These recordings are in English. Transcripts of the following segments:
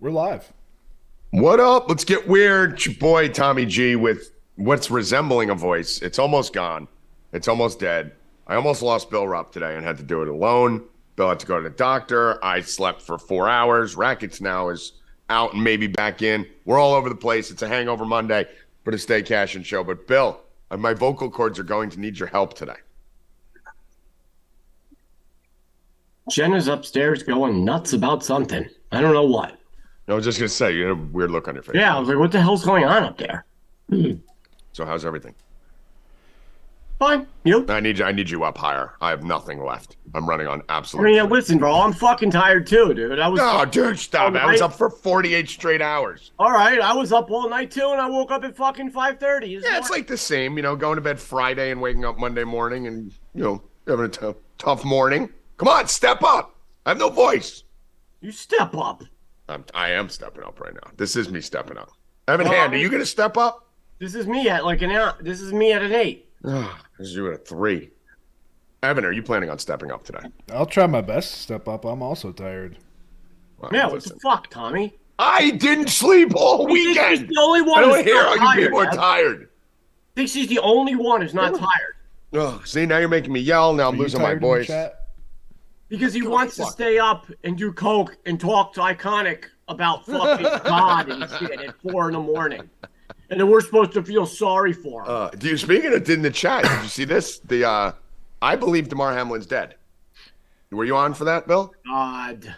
We're live. What up? Let's get weird. It's your boy Tommy G with what's resembling a voice. It's almost gone. It's almost dead. I almost lost Bill Rupp today and had to do it alone. Bill had to go to the doctor. I slept for 4 hours. Rackets now is out and maybe back in. We're all over the place. It's a hangover Monday for the Stay Cashin show. But Bill, my vocal cords are going to need your help today. Jenna's upstairs going nuts about something. I don't know what. I was just going to say, you had a weird look on your face. Yeah, I was like, what the hell's going on up there? So how's everything? Fine. You? I need you up higher. I have nothing left. I'm running on I absolute. mean, listen, bro, I'm fucking tired too, dude. No, dude, stop. I was up for 48 straight hours. All right, I was up all night too, and I woke up at fucking 5:30. Yeah, it's like the same, going to bed Friday and waking up Monday morning and, having a tough morning. Come on, step up. I have no voice. You step up. I am stepping up right now. This is me stepping up. Evan Hand, are you going to step up? This is me at This is me at an 8. This is you at a 3. Evan, are you planning on stepping up today? I'll try my best to step up. I'm also tired. Well, Yeah, what the fuck, Tommy? I didn't sleep all weekend. He's the only one. I don't who's hear not how you tired, people are man. tired. Thinks he's the only one who's not tired. Oh, see, now you're making me yell. Now I'm Are you losing my tired in the voice. chat? Because he Go wants to fuck. stay up and do coke and talk to Iconic about fucking God and shit at 4 a.m. And then we're supposed to feel sorry for him. Speaking of in the chat, did you see this? I believe Demar Hamlin's dead. Were you on for that, Bill? God.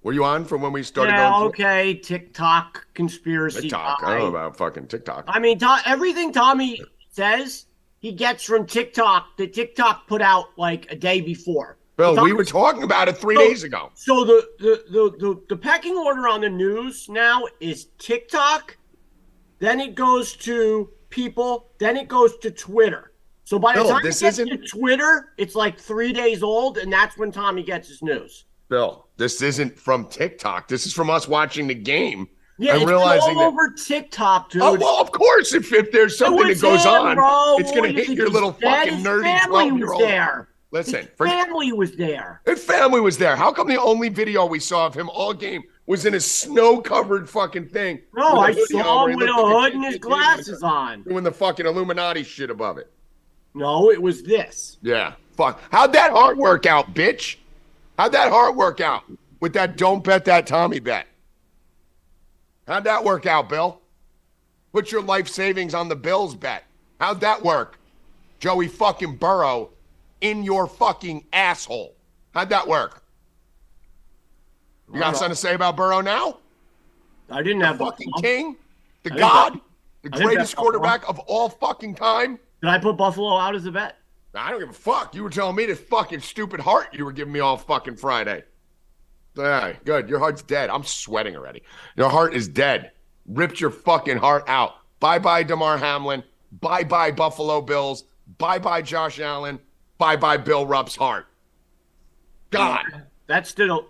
Were you on from when we started Yeah, going okay. TikTok conspiracy. TikTok? I don't know about fucking TikTok. I mean, everything Tommy says, he gets from TikTok that TikTok put out like a day before. Bill, Tommy- we were talking about it 3 days ago. So the pecking order on the news now is TikTok, then it goes to people, then it goes to Twitter. So by the Bill, time it this gets isn't- to Twitter, it's like 3 days old, and that's when Tommy gets his news. Bill, this isn't from TikTok. This is from us watching the game. Yeah, and it's realizing all that. over TikTok, dude. Oh, well, of course, if there's something that was goes him, on, bro. it's going to What hit is your his little dad? fucking His nerdy family was 12-year-old. there. Listen, His family was there. his family was there. How come the only video we saw of him all game was in a snow-covered fucking thing? No, with I a hoodie on saw where him he with a looked like hood and his kid glasses on. doing the fucking Illuminati shit above it. No, it was this. Yeah, fuck. How'd that heart work out, bitch? How'd that heart work out with that don't bet that Tommy bet? How'd that work out, Bill? Put your life savings on the Bills bet. How'd that work? Joey fucking Burrow in your fucking asshole. How'd that work? You got something to say about Burrow now? I didn't The have fucking Buffalo. king? The I didn't god? The didn't greatest bet Buffalo. quarterback of all fucking time? Did I put Buffalo out as a bet? I don't give a fuck. You were telling me this fucking stupid heart you were giving me all fucking Friday. Yeah, good. Your heart's dead. I'm sweating already. Your heart is dead. Ripped your fucking heart out. Bye-bye, Demar Hamlin. Bye-bye, Buffalo Bills. Bye-bye, Josh Allen. Bye-bye, Bill Rupp's heart. Gone. That's still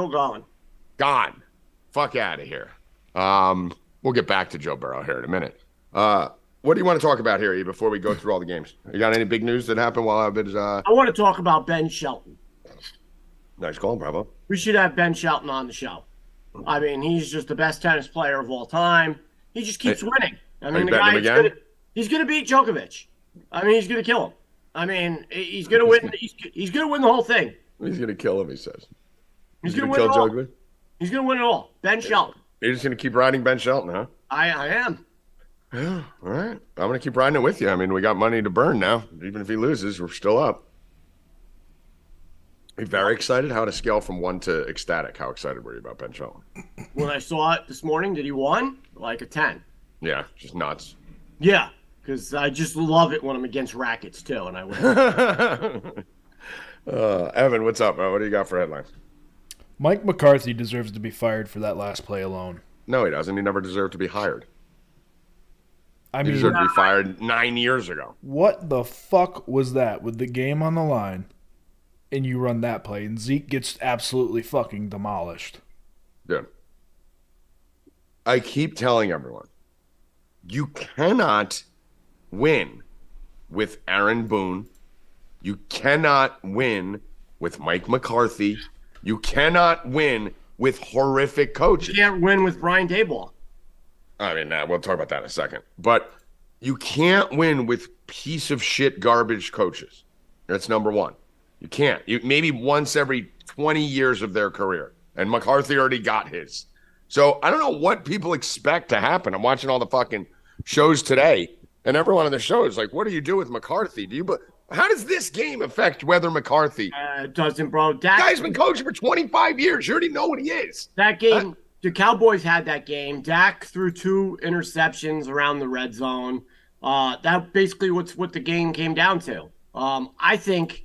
gone. Gone. Fuck out of here. We'll get back to Joe Burrow here in a minute. What do you want to talk about here, E, before we go through all the games? You got any big news that happened while I've been... I want to talk about Ben Shelton. Nice call, bravo. We should have Ben Shelton on the show. I mean, he's just the best tennis player of all time. He just keeps winning. I mean, you betting him again? He's gonna beat Djokovic. I mean, he's gonna kill him. I mean, he's gonna win. He's gonna win the whole thing. He's going to kill him, he says. He's He's gonna going win to it kill all. Djokovic? He's gonna win it all. Ben Shelton. You're just going to keep riding Ben Shelton, huh? I am. Yeah, all right. I'm going to keep riding it with you. I mean, we got money to burn now. Even if he loses, we're still up. Are you very excited? How to scale from 1 to ecstatic? How excited were you about Ben Shelton? When I saw it this morning, did he won? Like a 10. Yeah, just nuts. Yeah, because I just love it when I'm against Rackets too, and I win. Evan, what's up, bro? What do you got for headlines? Mike McCarthy deserves to be fired for that last play alone. No, he doesn't. He never deserved to be hired. I He mean, deserved to be fired 9 years ago. what the fuck was that with the game on the line and you run that play and Zeke gets absolutely fucking demolished? Dude, I keep telling everyone, you cannot win with Aaron Boone. You cannot win with Mike McCarthy. You cannot win with horrific You coaches. can't win with Brian Daboll. I mean, we'll talk about that in a second. But you can't win with piece of shit garbage coaches. That's number one. You can't. Maybe once every 20 years of their career. And McCarthy already got his. So I don't know what people expect to happen. I'm watching all the fucking shows today, and everyone on the show is like, what do you do with McCarthy? How does this game affect whether McCarthy? It doesn't, bro. The guy's been coaching for 25 years. You already know what he is. That game, the Cowboys had that game. Dak threw 2 interceptions around the red zone. That basically what the game came down to. I think,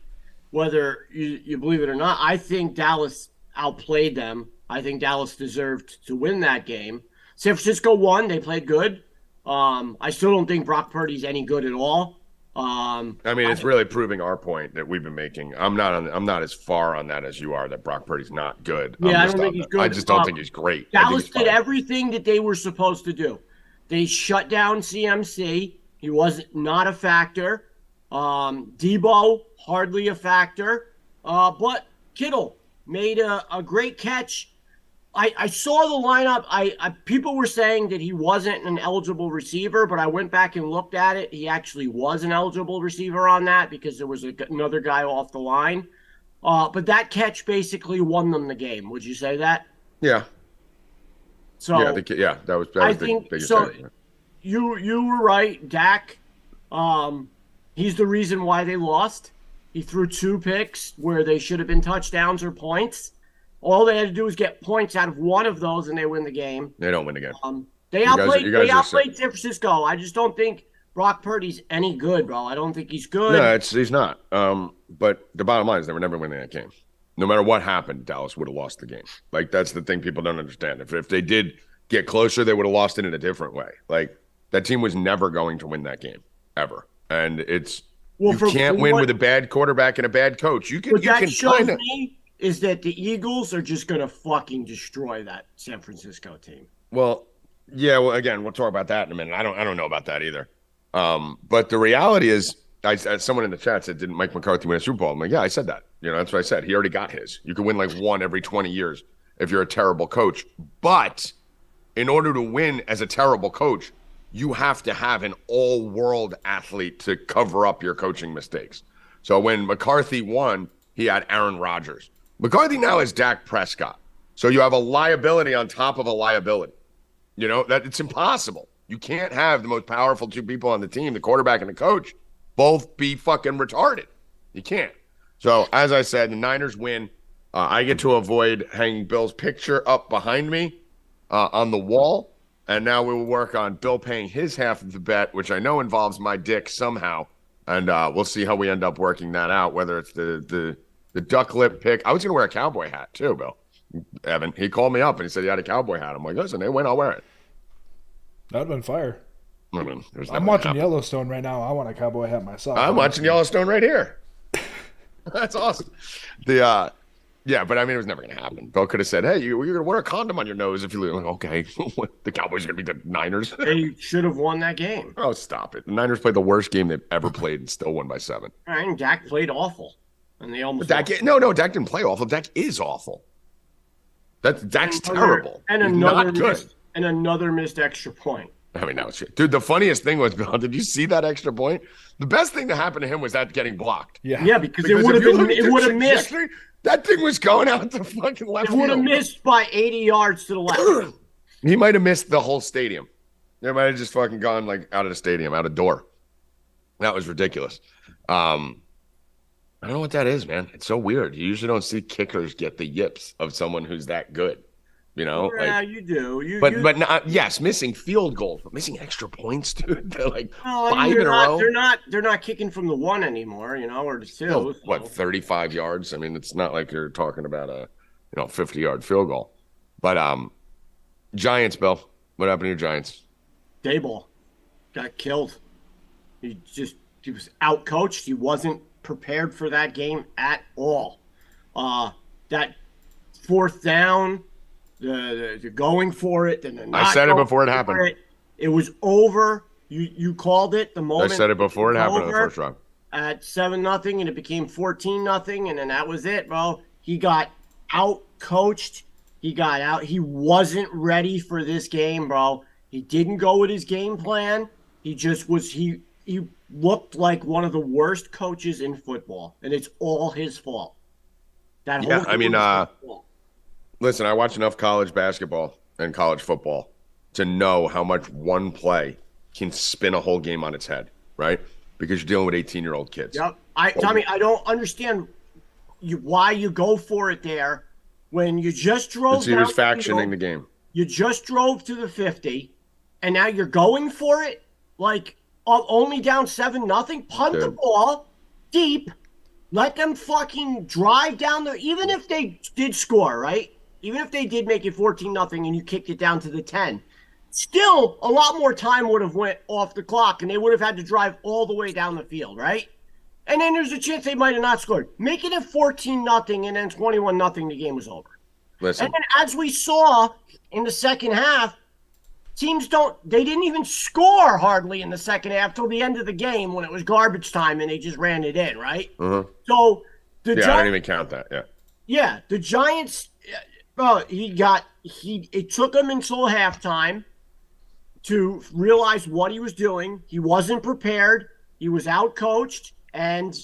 whether you believe it or not, I think Dallas outplayed them. I think Dallas deserved to win that game. San Francisco won. They played good. I still don't think Brock Purdy's any good at all. I mean, it's really proving our point that we've been making. I'm not as far on that as you are, that Brock Purdy's not good. Yeah, I don't think he's good. I just don't think he's great. Dallas did everything that they were supposed to do. They shut down CMC. He was not a factor. Debo, hardly a factor. But Kittle made a great catch. I saw the lineup. People were saying that he wasn't an eligible receiver, but I went back and looked at it. He actually was an eligible receiver on that because there was another guy off the line. But that catch basically won them the game. Would you say that? Yeah. So that was I think so. You were right, Dak. He's the reason why they lost. He threw 2 picks where they should have been touchdowns or points. All they had to do was get points out of one of those, and they win the game. They don't win the game. They outplayed San Francisco. I just don't think Brock Purdy's any good, bro. I don't think he's good. No, he's not. But the bottom line is they were never winning that game. No matter what happened, Dallas would have lost the game. Like, that's the thing people don't understand. If they did get closer, they would have lost it in a different way. Like, that team was never going to win that game, ever. And you can't win with a bad quarterback and a bad coach. Is that the Eagles are just going to fucking destroy that San Francisco team. Well, yeah. Well, again, we'll talk about that in a minute. I don't know about that either. But the reality is, someone in the chat said, "Didn't Mike McCarthy win a Super Bowl?" I'm like, yeah, I said that. That's what I said. He already got his. You can win like one every 20 years if you're a terrible coach. But in order to win as a terrible coach, you have to have an all-world athlete to cover up your coaching mistakes. So when McCarthy won, he had Aaron Rodgers. McCarthy now has Dak Prescott. So you have a liability on top of a liability. That it's impossible. You can't have the most powerful 2 people on the team, the quarterback and the coach, both be fucking retarded. You can't. So as I said, the Niners win. I get to avoid hanging Bill's picture up behind me on the wall. And now we will work on Bill paying his half of the bet, which I know involves my dick somehow. And we'll see how we end up working that out, whether it's the duck lip pick. I was going to wear a cowboy hat too, Bill. Evan, he called me up and he said he had a cowboy hat. I'm like, listen, they win, I'll wear it. That would have been fire. I mean, I'm watching Yellowstone right now. I want a cowboy hat myself. I'm watching Yellowstone right here. That's awesome. Yeah, but I mean, it was never going to happen. Bill could have said, hey, you're going to wear a condom on your nose if you leave. Like, okay, the Cowboys are going to be the Niners. They should have won that game. Oh, stop it. The Niners played the worst game they've ever played and still won by 7. And Dak played awful. And they almost Dak didn't play awful. Dak is awful. Dak's terrible. And another missed extra point. I mean, that was shit. Dude, the funniest thing was, Bill, did you see that extra point? The best thing that happened to him was that getting blocked. Yeah, because it would have missed. That thing was going out the fucking left field. It would have missed by 80 yards to the left. He might have missed the whole stadium. They might have just fucking gone like out of the stadium, out a door. That was ridiculous. I don't know what that is, man. It's so weird. You usually don't see kickers get the yips of someone who's that good. Yeah, you do. But not, yes, missing field goals, but missing extra points, dude. They're like 5 in a row. They're not kicking from the 1 anymore, or the 2. No, what, 35 yards? I mean, it's not like you're talking about a 50-yard field goal. But Giants, Bill. What happened to your Giants? Daboll got killed. He was out-coached. He wasn't prepared for that game at all. That 4th down. They're going for it. Then I said it before it happened. It was over. You called it the moment. I said it before it happened in the first round. At 7-0, and it became 14-0, and then that was it, bro. He got out coached. He got out. He wasn't ready for this game, bro. He didn't go with his game plan. He just was. He looked like one of the worst coaches in football, and it's all his fault. Listen, I watch enough college basketball and college football to know how much one play can spin a whole game on its head, right? Because you're dealing with 18-year-old kids. Yep. Tommy, I don't understand why you go for it there when you just drove. He was factioning the game. You just drove to the 50, and now you're going for it? Like, only down 7-0? Punt the ball deep. Let them fucking drive down there. Even if they did score, right? Even if they did make it 14-0 and you kicked it down to the 10, still a lot more time would have went off the clock, and they would have had to drive all the way down the field, right? And then there's a chance they might have not scored. Make it a 14-0 and then 21-0, the game was over. Listen. And then as we saw in the second half, teams they didn't even score hardly in the second half till the end of the game when it was garbage time and they just ran it in, right? Uh-huh. So I don't even count that, yeah. Yeah, the Giants, it took him until halftime to realize what he was doing. He wasn't prepared. He was out-coached, and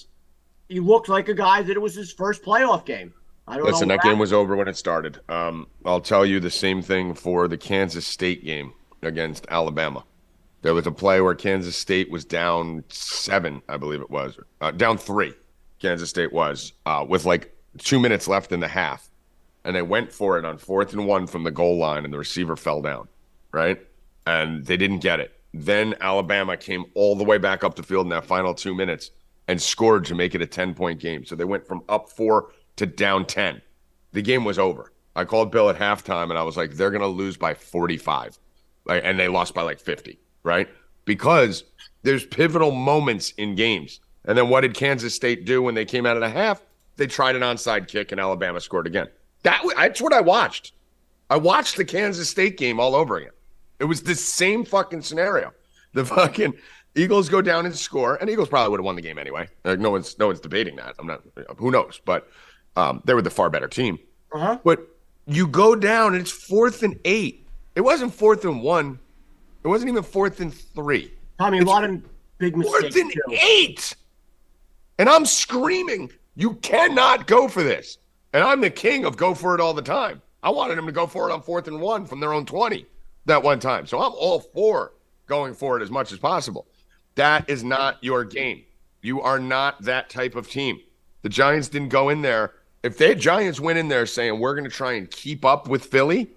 he looked like a guy that it was his first playoff game. Listen, that game was over when it started. I'll tell you the same thing for the Kansas State game against Alabama. There was a play where Kansas State was down 7, I believe it was. Down 3, Kansas State was, with like 2 minutes left in the half. And they went for it on 4th and 1 from the goal line, and the receiver fell down, right? And they didn't get it. Then Alabama came all the way back up the field in that final 2 minutes and scored to make it a 10-point game. So they went from up 4 to down 10. The game was over. I called Bill at halftime, and I was like, they're going to lose by 45. And they lost by like 50, right? Because there's pivotal moments in games. And then what did Kansas State do when they came out of the half? They tried an onside kick, and Alabama scored again. That's what I watched. I watched the Kansas State game all over again. It was the same fucking scenario. The fucking Eagles go down and score, and Eagles probably would have won the game anyway. Like, no one's debating that. I'm not. Who knows? But they were the far better team. Uh-huh. But you go down, and it's 4th and 8. It wasn't 4th and 1. It wasn't even 4th and 3. Tommy, a lot of big mistakes. 4th and 8. And I'm screaming, you cannot go for this. And I'm the king of go for it all the time. I wanted them to go for it on 4th and 1 from their own 20 that one time. So I'm all for going for it as much as possible. That is not your game. You are not that type of team. The Giants didn't go in there. If the Giants went in there saying, we're going to try and keep up with Philly,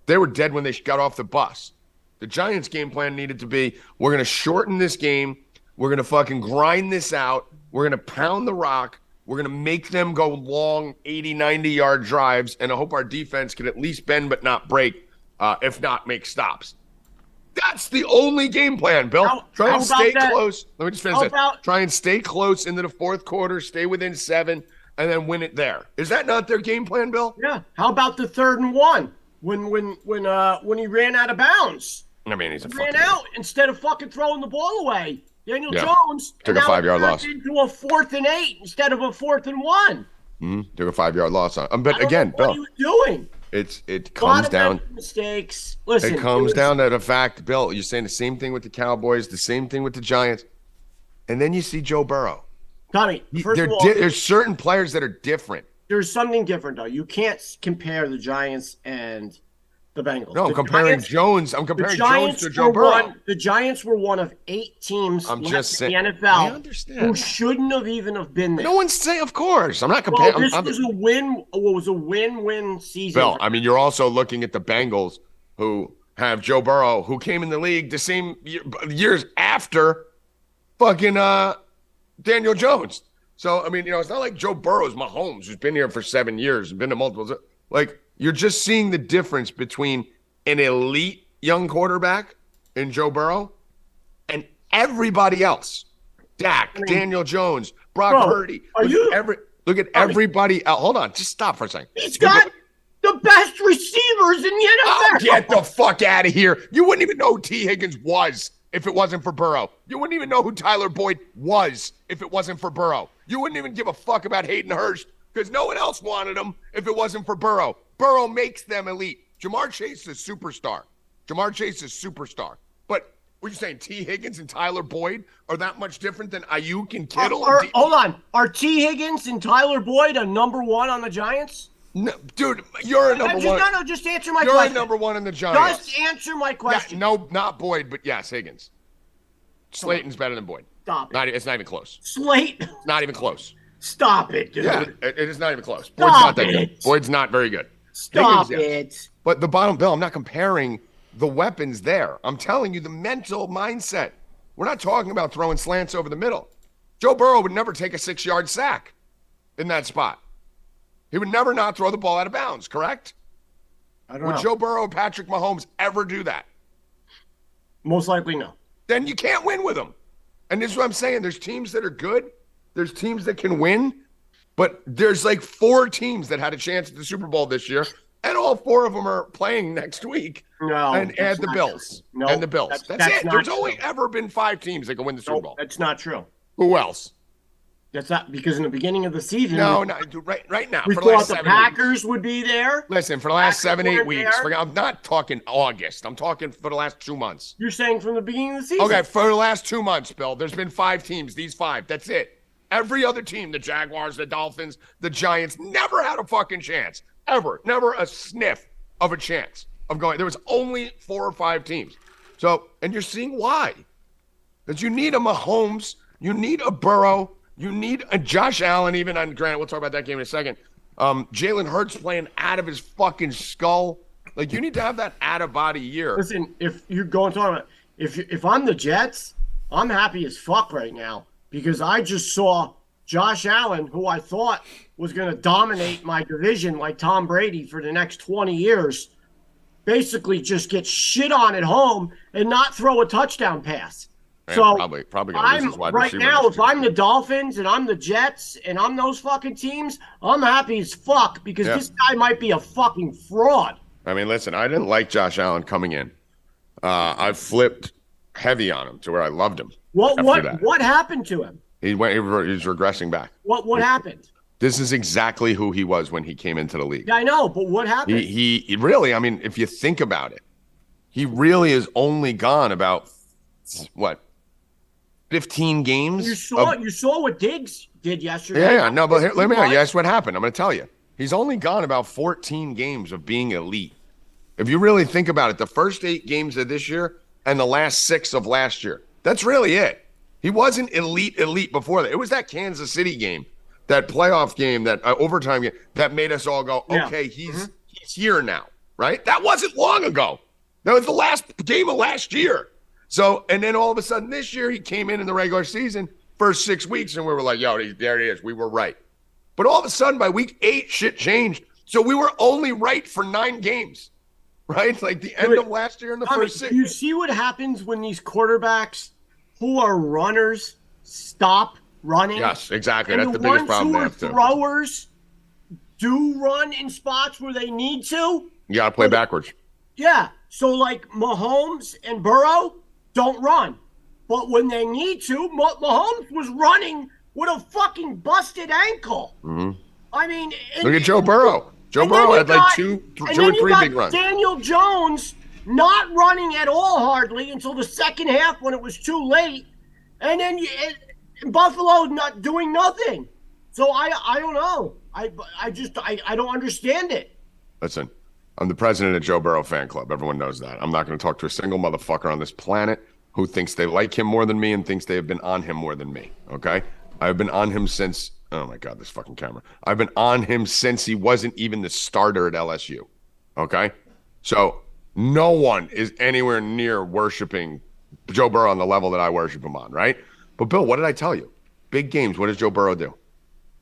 they were dead when they got off the bus. The Giants' game plan needed to be, we're going to shorten this game. We're going to fucking grind this out. We're going to pound the rock. We're going to make them go long 80, 90-yard drives, and I hope our defense can at least bend but not break, if not make stops. That's the only game plan, Bill. Try and stay close. Let me just finish this. Try and stay close into the fourth quarter, stay within 7, and then win it there. Is that not their game plan, Bill? Yeah. How about the 3rd and 1 when he ran out of bounds? I mean, he ran out instead of fucking throwing the ball away. Daniel Jones took a 5-yard loss into a 4th and 8 instead of a 4th and 1. Took a 5-yard loss on. But again, Bill, what he was doing. It comes down mistakes. Listen, it comes down to the fact, Bill. You're saying the same thing with the Cowboys, the same thing with the Giants, and then you see Joe Burrow. Tommy, first of all, there's certain players that are different. There's something different though. You can't compare the Giants and the Bengals. No, I'm comparing Jones. I'm comparing Jones to Joe Burrow. The Giants were one of 8 teams I'm just saying, in the NFL I understand. who shouldn't have even have been there. No one's saying, of course. I'm not comparing. Well, this was a win. What was a win-win season? Bill, I mean, you're also looking at the Bengals, who have Joe Burrow, who came in the league the same years after fucking Daniel Jones. So, I mean, it's not like Joe Burrow's Mahomes, who's been here for 7 years and been to multiple. Like, you're just seeing the difference between an elite young quarterback in Joe Burrow and everybody else. Dak, Daniel Jones, Brock Purdy. Look at everybody else. Hold on, just stop for a second. He's got the best receivers in the NFL. Oh, get the fuck out of here. You wouldn't even know who T. Higgins was if it wasn't for Burrow. You wouldn't even know who Tyler Boyd was if it wasn't for Burrow. You wouldn't even give a fuck about Hayden Hurst because no one else wanted him if it wasn't for Burrow. Burrow makes them elite. Jamar Chase is a superstar. But what are you saying? T. Higgins and Tyler Boyd are that much different than Ayuk and Kittle? Hold on. Are T. Higgins and Tyler Boyd a number one on the Giants? No, dude, you're a number one. No, just answer my question. You're a number one in the Giants. Just answer my question. Yeah, no, not Boyd, but yes, Higgins. Slayton's better than Boyd. Stop it. It's not even close. Slayton. It's not even close. Stop it, dude. Yeah, it is not even close. Stop Boyd's not that it. good. Boyd's not very good. Stop Higgins, it. yes. But the bottom, Bill, I'm not comparing the weapons there. I'm telling you the mental mindset. We're not talking about throwing slants over the middle. Joe Burrow would never take a 6-yard sack in that spot. He would never not throw the ball out of bounds, correct? I don't know. Would Joe Burrow and Patrick Mahomes ever do that? Most likely no. Then you can't win with them. And this is what I'm saying. There's teams that are good. There's teams that can win. But there's like 4 teams that had a chance at the Super Bowl this year. And all 4 of them are playing next week. No. And add the Bills. No. And the Bills. That's it. There's true. only ever been 5 teams that can win the Super Bowl. That's not true. Who else? That's not because in the beginning of the season. No, dude, right now. We for the last thought the 7 Packers weeks. would be there. Listen, for the last Packers 7-8 weren't weeks. there. I'm not talking August. I'm talking for the last 2 months. You're saying from the beginning of the season. Okay, for the last 2 months, Bill, there's been 5 teams. These 5. That's it. Every other team, the Jaguars, the Dolphins, the Giants, never had a fucking chance. Ever. Never a sniff of a chance of going. There was only 4 or 5 teams. So, and you're seeing why. Because you need a Mahomes, you need a Burrow, you need a Josh Allen, even on granted, we'll talk about that game in a second. Jalen Hurts playing out of his fucking skull. Like, you need to have that out-of-body year. Listen, if you're going to talk about, if I'm the Jets, I'm happy as fuck right now because I just saw Josh Allen, who I thought was going to dominate my division like Tom Brady for the next 20 years, basically just get shit on at home and not throw a touchdown pass. Man, so probably gonna lose I'm his wide right receiver now. this If I'm the Dolphins and I'm the Jets and I'm those fucking teams, I'm happy as fuck because this guy might be a fucking fraud. I mean, listen, I didn't like Josh Allen coming in. I flipped heavy on him to where I loved him. What happened to him? He's regressing back. What happened? This is exactly who he was when he came into the league. Yeah, I know, but what happened? He really, I mean, if you think about it, he really is only gone about, 15 games? You saw what Diggs did yesterday. Yeah, no, but let me guess what happened. I'm going to tell you. He's only gone about 14 games of being elite. If you really think about it, the first 8 games of this year and the last 6 of last year, that's really it. He wasn't elite before that. It was that Kansas City game, that playoff game, that overtime game that made us all go, okay, he's here now, right? That wasn't long ago. That was the last game of last year. So, and then all of a sudden this year, he came in the regular season, first 6 weeks, and we were like, yo, there he is. We were right. But all of a sudden, by week 8, shit changed. So we were only right for 9 games, right? Like the end of last year and the first 6. You see what happens when these quarterbacks who are runners stop running? Yes, exactly. And that's the biggest problem. The ones who are throwers do run in spots where they need to. You got to play backwards. Yeah. So like Mahomes and Burrow don't run. But when they need to, Mahomes was running with a fucking busted ankle. Mm-hmm. I mean, look at Joe Burrow. Joe Burrow had like two or 3 big runs. Daniel Jones not running at all hardly until the second half when it was too late. And then Buffalo not doing nothing. So I don't know. I don't understand it. Listen, I'm the president of Joe Burrow fan club. Everyone knows that. I'm not going to talk to a single motherfucker on this planet who thinks they like him more than me and thinks they have been on him more than me, okay? I've been on him since, oh my God, this fucking camera. I've been on him since he wasn't even the starter at LSU, okay? So no one is anywhere near worshiping Joe Burrow on the level that I worship him on, right? But Bill, what did I tell you? Big games, what does Joe Burrow do?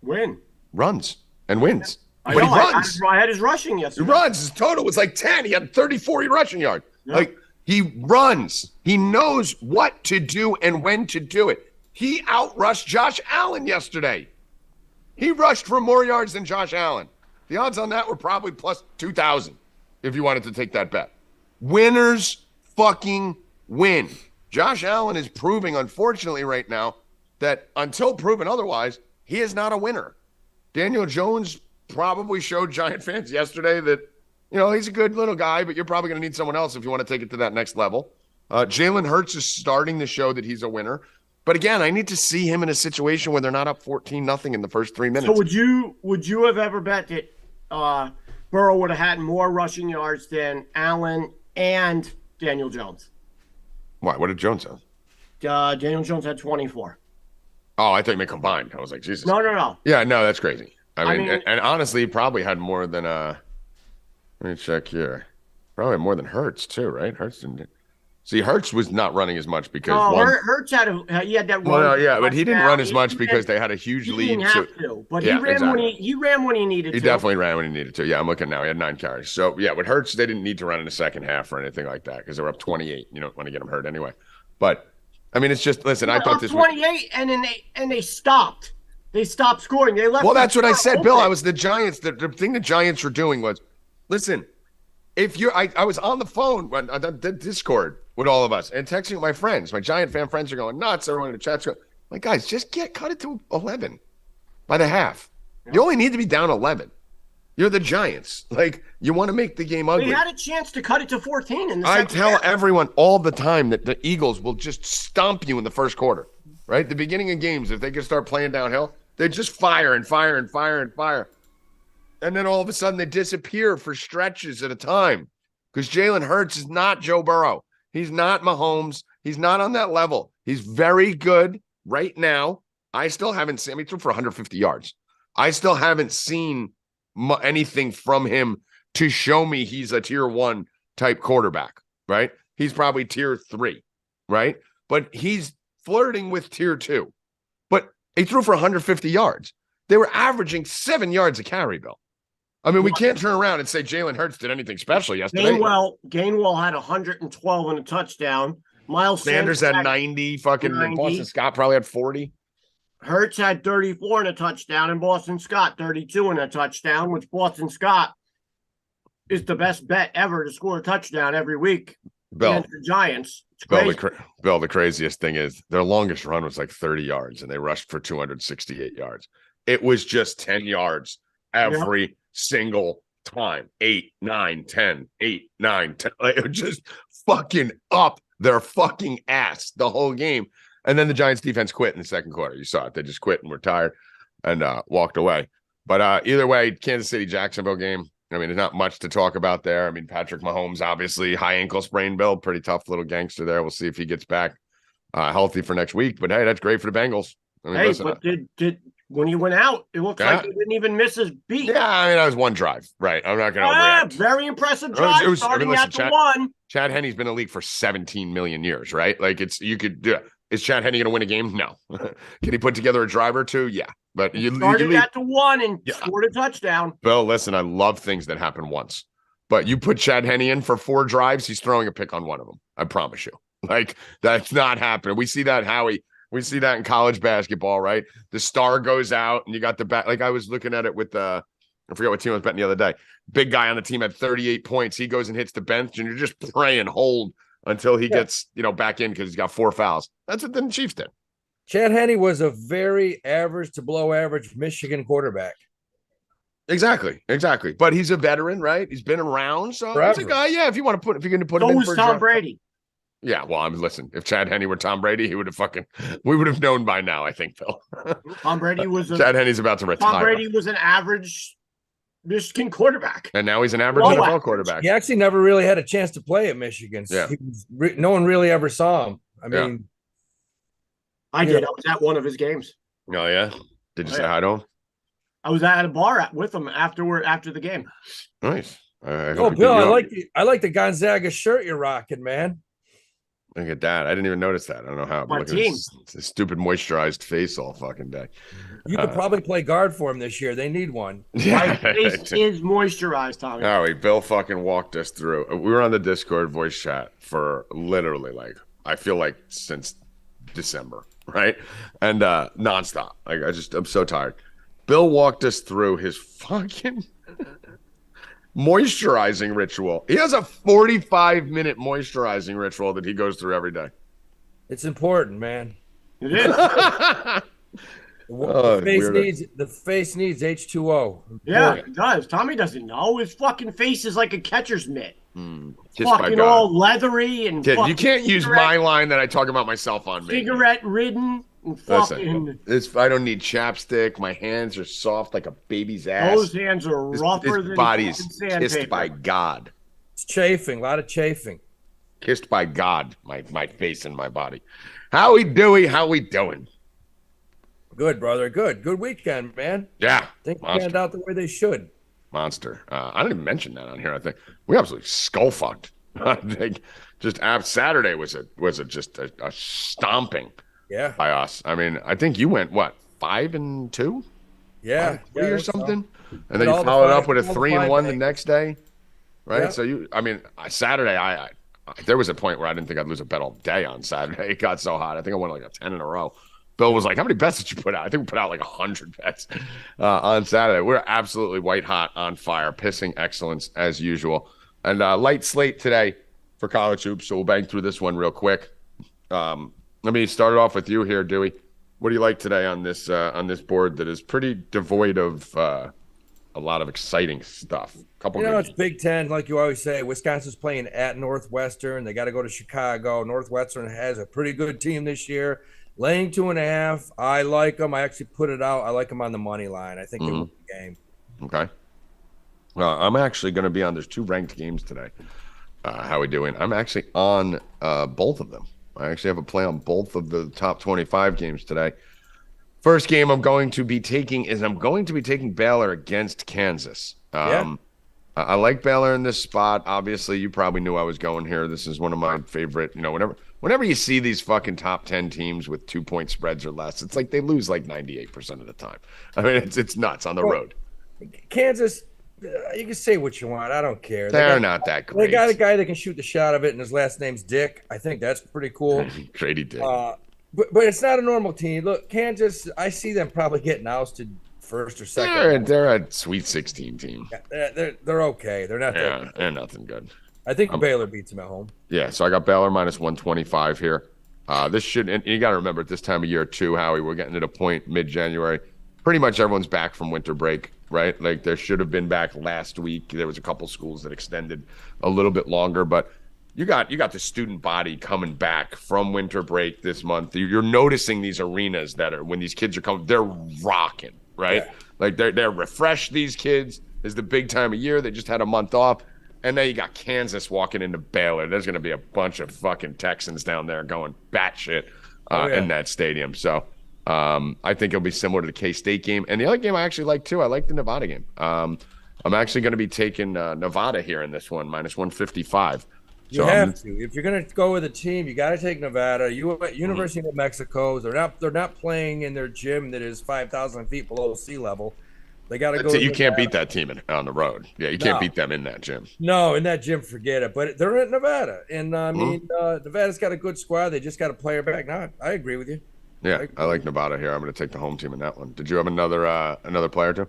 Win. Runs and wins. He runs. I had his rushing yesterday. He runs. His total was like 10. He had 34 rushing yards. Yeah. Like, he runs. He knows what to do and when to do it. He outrushed Josh Allen yesterday. He rushed for more yards than Josh Allen. The odds on that were probably plus 2,000 if you wanted to take that bet. Winners fucking win. Josh Allen is proving, unfortunately, right now, that until proven otherwise, he is not a winner. Daniel Jones probably showed Giant fans yesterday that, you know, he's a good little guy, but you're probably going to need someone else if you want to take it to that next level. Jalen Hurts is starting to show that he's a winner. But again, I need to see him in a situation where they're not up 14-0 in the first 3 minutes. So would you have ever bet that Burrow would have had more rushing yards than Allen and Daniel Jones? Why? What did Jones have? Daniel Jones had 24. Oh, I thought you meant combined. I was like, Jesus. No. Yeah, no, that's crazy. I mean, and honestly, he probably had more than let me check here. Probably more than Hurts too, right? Hurts didn't. See, Hurts was not running as much because Hurts had that run. Well, yeah, but he didn't run as much because they had a huge lead. He didn't have to, but he ran when he needed to. He definitely ran when he needed to. Yeah, I'm looking now. He had 9 carries. So yeah, with Hurts, they didn't need to run in the second half or anything like that because they were up 28. You don't want to get them hurt anyway. But I mean, it's just listen. I thought this 28, and then they stopped. They stopped scoring. They left. Well, that's what I said, Bill. I was the Giants. The thing the Giants were doing was, listen. If you're, I was on the phone when the Discord with all of us and texting with my friends. My Giant fan friends are going nuts. Everyone in the chat's going, like, guys, just cut it to 11 by the half. Yeah. You only need to be down 11. You're the Giants. Like, you want to make the game ugly. They had a chance to cut it to 14 in the second half. I tell everyone all the time that the Eagles will just stomp you in the first quarter, right? The beginning of games, if they can start playing downhill, they just fire and fire and fire and fire. And then all of a sudden they disappear for stretches at a time because Jalen Hurts is not Joe Burrow. He's not Mahomes. He's not on that level. He's very good right now. I still haven't seen him. He threw for 150 yards. I still haven't seen anything from him to show me he's a tier 1 type quarterback, right? He's probably tier 3, right? But he's flirting with tier 2. But he threw for 150 yards. They were averaging 7 yards a carry, Bill. I mean, we can't turn around and say Jalen Hurts did anything special yesterday. Gainwell had 112 and a touchdown. Miles Sanders had 90. Fucking 90. Boston Scott probably had 40. Hurts had 34 and a touchdown, and Boston Scott 32 and a touchdown, which Boston Scott is the best bet ever to score a touchdown every week against the Giants. It's crazy. Bill, the craziest thing is their longest run was like 30 yards, and they rushed for 268 yards. It was just 10 yards every single time. 8, 9, 10, 8, 9, 10. Like, it was just fucking up their fucking ass the whole game. And then the Giants defense quit in the second quarter. You saw it. They just quit and were tired and walked away. But either way, Kansas City, Jacksonville game. I mean, there's not much to talk about there. I mean, Patrick Mahomes, obviously, high ankle sprain, Bill. Pretty tough little gangster there. We'll see if he gets back healthy for next week. But, hey, that's great for the Bengals. I mean, but when he went out, it looked like he didn't even miss his beat. Yeah, I mean, that was one drive, right? I'm not going to overreact. Very impressive drive. Starting at the one. Chad Henne's been in the league for 17 million years, right? Like, you could do it. Is Chad Henne going to win a game? No. Can he put together a drive or two? Yeah. But you started at the one and scored a touchdown. Bill, listen, I love things that happen once. But you put Chad Henne in for 4 drives, he's throwing a pick on one of them. I promise you. Like, that's not happening. We see that, Howie. We see that in college basketball, right? The star goes out and you got the back. Like, I was looking at it with I forget what team I was betting the other day. Big guy on the team had 38 points. He goes and hits the bench and you're just praying hold until he gets, back in because he's got 4 fouls. That's what the Chiefs did. Chad Henne was a very average to below average Michigan quarterback. Exactly. But he's a veteran, right? He's been around, so Forever. He's a guy. Yeah, if you're going to put him so in was for Tom Brady. Yeah, well, listen. If Chad Henne were Tom Brady, we would have known by now. I think, Phil. Tom Brady was Chad Henne's about to retire. Tom Brady was an average Michigan quarterback, and now he's an average NFL quarterback. He actually never really had a chance to play at Michigan. Yeah. No one really ever saw him. I mean, I did. I was at one of his games. Oh yeah, did you say hi to him? I was at a bar with him after the game. Nice. Bill, I like the Gonzaga shirt you're rocking, man. Look at that. I didn't even notice that. I don't know how. My team. His stupid moisturized face all fucking day. You could probably play guard for him this year. They need one. My face is moisturized, Tommy. Howie, Bill fucking walked us through. We were on the Discord voice chat for literally I feel like since December, right? And nonstop. I'm so tired. Bill walked us through his fucking moisturizing ritual. He has a 45-minute moisturizing ritual that he goes through every day. It's important, man. It is. The face needs H2O. Yeah, it does. Tommy doesn't know. His fucking face is like a catcher's mitt. Kissed by Fucking God. all leathery and Kid, you can't use my line that I talk about myself on me. Cigarette ridden. Fucking. I don't need chapstick. My hands are soft like a baby's ass. Those hands are rougher than body's sandpaper. kissed by God. It's chafing, a lot of chafing. Kissed by God, my face and my body. Howie, Dewey, how we doing? Good, brother. Good weekend, man. Yeah, I think panned out the way they should. Monster. I didn't even mention that on here. I think we absolutely skull fucked. I think just Saturday was just a stomping. Yeah. By us. I mean, I think you went what 5-2? Yeah, 3 or something, and then all you the followed five- up with a all the 3-1 the five next day, right? Yeah. So Saturday, I there was a point where I didn't think I'd lose a bet all day on Saturday. It got so hot. I think I won like a 10 in a row. Bill was like, "How many bets did you put out?" I think we put out like 100 bets on Saturday. We're absolutely white hot on fire, pissing excellence as usual, and light slate today for college hoops. So we'll bang through this one real quick. Let me start it off with you here, Dewey. What do you like today on this board that is pretty devoid of a lot of exciting stuff? It's Big Ten, like you always say. Wisconsin's playing at Northwestern. They got to go to Chicago. Northwestern has a pretty good team this year. Laying 2.5. I like them. I actually put it out. I like them on the money line. I think they win the game. Okay. Well, I'm actually going to be on. There's 2 ranked games today. How we doing? I'm actually on both of them. I actually have a play on both of the top 25 games today. First game I'm going to be taking Baylor against Kansas. I like Baylor in this spot. Obviously, you probably knew I was going here. This is one of my favorite, whenever you see these fucking top 10 teams with 2-point spreads or less, it's like they lose like 98% of the time. I mean, it's nuts on the road. Kansas, you can say what you want. I don't care. They're not that great. They got a guy that can shoot the shot of it, and his last name's Dick. I think that's pretty cool. Grady Dick. But it's not a normal team. Look, Kansas, I see them probably getting ousted first or second. They're a Sweet 16 team. Yeah, they're okay. They're not that good. They're nothing good. I think Baylor beats them at home. Yeah, so I got Baylor minus 125 here. This should, and you got to remember at this time of year too, Howie, we're getting to the point mid-January. Pretty much everyone's back from winter break, right? Like there should have been back last week. There was a couple schools that extended a little bit longer, but you got the student body coming back from winter break this month. You're noticing these arenas that are, when these kids are coming, they're rocking, right? Yeah. Like they're refreshed. These kids is the big time of year. They just had a month off. And then you got Kansas walking into Baylor. There's going to be a bunch of fucking Texans down there going batshit in that stadium. So I think it'll be similar to the K-State game. And the other game I actually like too, I like the Nevada game. I'm actually going to be taking Nevada here in this one, minus 155. You have to. If you're going to go with a team, you got to take Nevada. University of New Mexico, they're not playing in their gym that is 5,000 feet below sea level. They got to go. You can't beat that team on the road. Yeah, you can't beat them in that gym. No, in that gym, forget it. But they're in Nevada, and I mean, Nevada's got a good squad. They just got to play her back. No, I agree with you. Yeah, I like Nevada here. I'm going to take the home team in that one. Did you have another player too?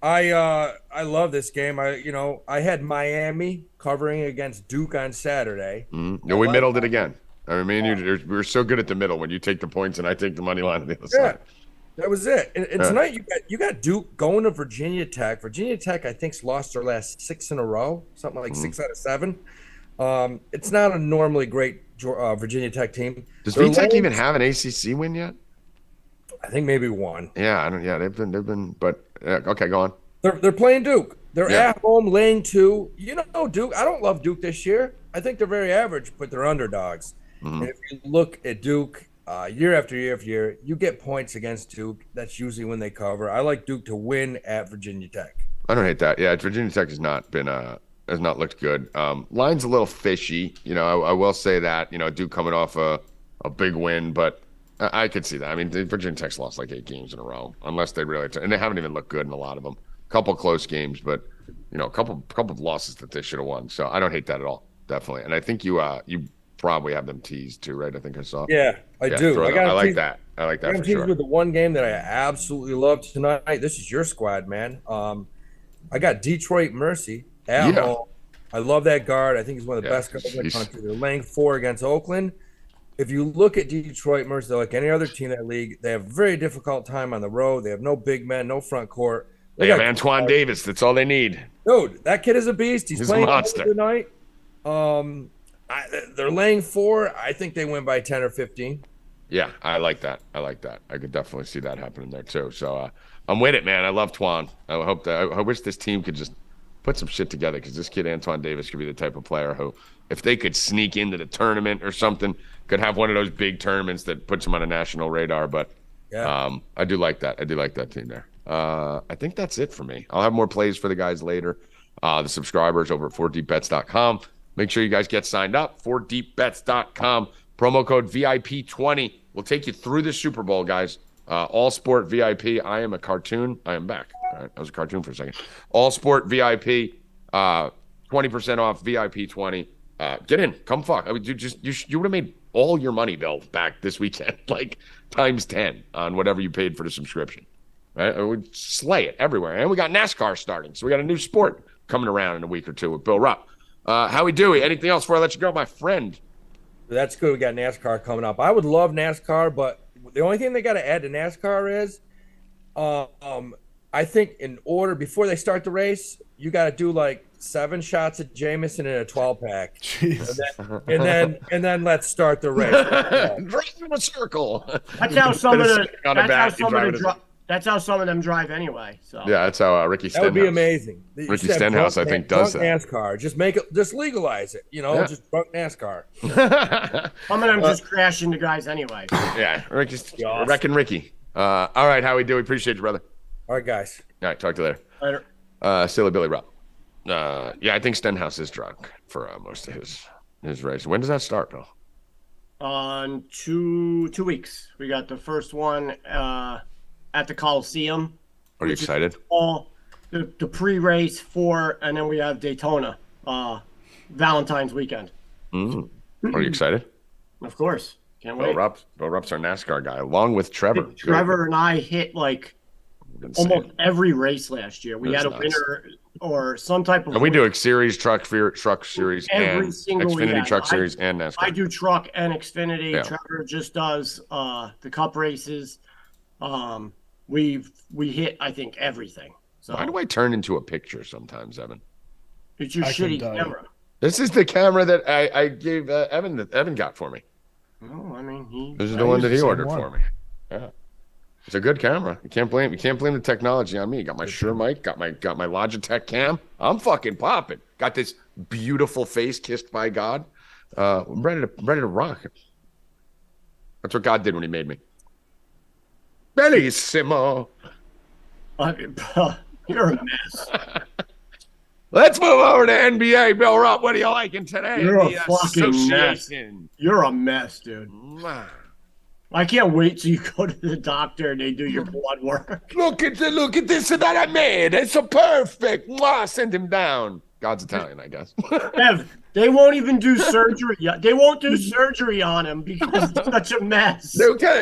I love this game. I had Miami covering against Duke on Saturday. No, we middled it again. I mean, we're so good at the middle when you take the points and I take the money line on the other side. That was it. And tonight you got Duke going to Virginia Tech. Virginia Tech, I think, lost their last 6 in a row, something like 6 out of 7. It's not a normally great Virginia Tech team. Does VTech even have an ACC win yet? I think maybe 1. Yeah, I don't. Yeah, they've been. But okay, go on. They're playing Duke. They're at home, laying 2. Duke. I don't love Duke this year. I think they're very average, but they're underdogs. And if you look at Duke. Year after year after year, you get points against Duke. That's usually when they cover. I like Duke to win at Virginia Tech. I don't hate that. Yeah, Virginia Tech has not looked good. Line's a little fishy. I will say that. Duke coming off a big win, but I could see that. I mean, Virginia Tech's lost like 8 games in a row, unless they really and they haven't even looked good in a lot of them. A couple close games, but a couple of losses that they should have won. So I don't hate that at all. Definitely, and I think you probably have them teased too, right? I think I saw. Yeah, I do. I like that. I like that for sure. With the one game that I absolutely love tonight. This is your squad, man. I got Detroit Mercy at home. I love that guard. I think he's one of the best guards in the country. They're laying 4 against Oakland. if you look at Detroit, Mercer, they're like any other team in that league. They have a very difficult time on the road. They have no big men, no front court. They have Antoine Davis. That's all they need. Dude, that kid is a beast. He's playing a monster tonight. They're laying 4. I think they win by 10 or 15. Yeah, I like that. I could definitely see that happening there too. So I'm with it, man. I love Twan. I wish this team could just put some shit together, because this kid Antoine Davis could be the type of player who, if they could sneak into the tournament or something, could have one of those big tournaments that puts him on a national radar. But I do like that. I do like that team there. I think that's it for me. I'll have more plays for the guys later. The subscribers over at 4deepbets.com. Make sure you guys get signed up. 4deepbets.com. Promo code VIP20 will take you through the Super Bowl, guys. All Sport VIP. I am a cartoon. I am back. All right, I was a cartoon for a second. All Sport VIP. 20% off VIP 20. Get in. Come fuck. I mean, you would have made all your money, Bill, back this weekend, like times 10 on whatever you paid for the subscription. Right? We slay it everywhere. And we got NASCAR starting. So we got a new sport coming around in a week or two with Bill Rupp. Howie Dewey, anything else before I let you go, my friend? That's good. We got NASCAR coming up. I would love NASCAR, but the only thing they got to add to NASCAR is I think in order, before they start the race, you got to do like 7 shots of Jameson in a 12-pack. And then let's start the race. Drive in a circle. That's how some of them drive anyway. So yeah, that's how Ricky Stenhouse. That would be amazing. Ricky Stenhouse, I think, does that. NASCAR. Just legalize it. Just drunk NASCAR. Some of them just crash into guys anyway. Yeah, Wrecking Ricky. All right, Howie Dewey, appreciate you, brother. All right, guys. All right, talk to you later. Silly Billy Rupp. Yeah, I think Stenhouse is drunk for most of his race. When does that start, Bill? On 2 weeks. We got the first one at the Coliseum. Are you excited? The pre-race for, and then we have Daytona, Valentine's weekend. Are you excited? Of course. Can't wait. Bill Rupp's our NASCAR guy, along with Trevor. Trevor and I hit like almost every race last year. We had a winner or some type of. And we do Xfinity truck series, every single Xfinity truck series and NASCAR. I do truck and Xfinity. Yeah. Trevor just does the Cup races. We hit, I think, everything. So why do I turn into a picture sometimes, Evan? It's your shitty camera. This is the camera that I gave Evan that Evan got for me. No, I mean this is the one that he ordered for me. Yeah. It's a good camera. You can't blame the technology on me. Got my Shure mic, got my Logitech cam. I'm fucking popping. Got this beautiful face kissed by God. I'm ready to rock. That's what God did when he made me. Bellissimo. You're a mess. Let's move over to NBA. Bill Rupp, what are you liking today? You're a fucking mess. You're a mess, dude. I can't wait till you go to the doctor and they do your blood work. Look at this that I made. It's so perfect. Mwah, send him down. God's Italian, I guess. Ev, they won't even do surgery. They won't do surgery on him because it's such a mess.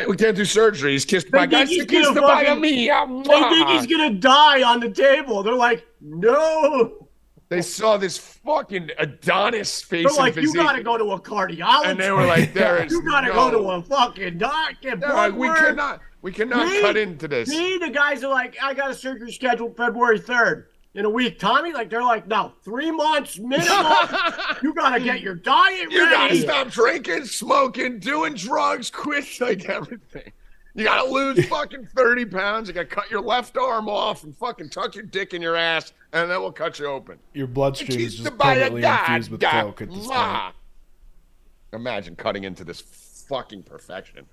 We can't do surgery. He's kissed by God. He's kissed by me. They think he's gonna die on the table. They're like, no. They saw this fucking Adonis face. They're like, you gotta go to a cardiologist. And they were like, you gotta go to a fucking doctor. Like, we cannot cut into this. Me, the guys are like, I got a surgery scheduled February 3rd. In a week, Tommy, they're like, no, 3 months minimum. You gotta get your diet ready. You gotta stop drinking, smoking, doing drugs, quit like everything. You gotta lose fucking 30 pounds. You gotta cut your left arm off and fucking tuck your dick in your ass, and then we'll cut you open. Your bloodstream is just permanently infused with coke at this point. Imagine cutting into this fucking perfection.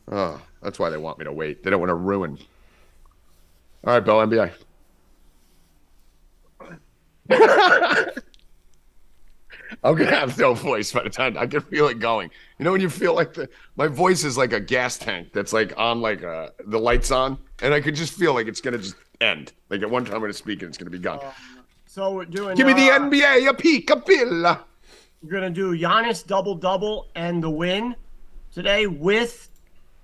Oh, that's why they want me to wait. They don't want to ruin. All right, Bill, NBA. I'm gonna have no voice by the time I can feel it going. You know when you feel like my voice is like a gas tank that's like on like the lights on, and I could just feel like it's gonna just end. Like at one time when it's speaking, it's gonna be gone. So we're doing. Give me the NBA, a peekabilla. We're gonna do Giannis double and the win today with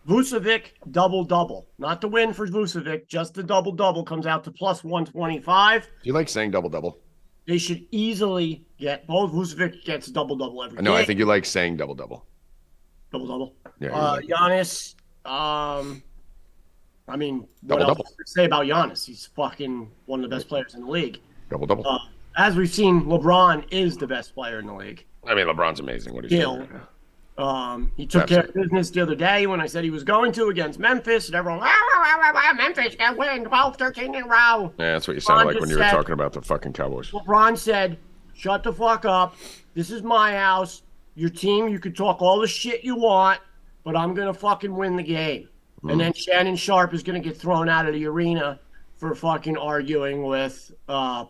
Vucevic double. Not the win for Vucevic, just the double comes out to plus 125. Do you like saying double? They should easily get both. Vucevic gets double every game. No, I think you like saying double. Double-double. Yeah, Giannis, I mean, what Double-double. else to say about Giannis? He's fucking one of the best players in the league. Double-double. As we've seen, LeBron is the best player in the league. I mean, LeBron's amazing. What he's doing right now. He took care of business the other day when I said he was going to against Memphis, and everyone, Memphis can win 12, 13 in a row. Yeah, that's what you sounded LeBron like when you were talking about the fucking Cowboys. LeBron said, shut the fuck up. This is my house. Your team, you can talk all the shit you want, but I'm going to fucking win the game. And then Shannon Sharp is going to get thrown out of the arena for fucking arguing with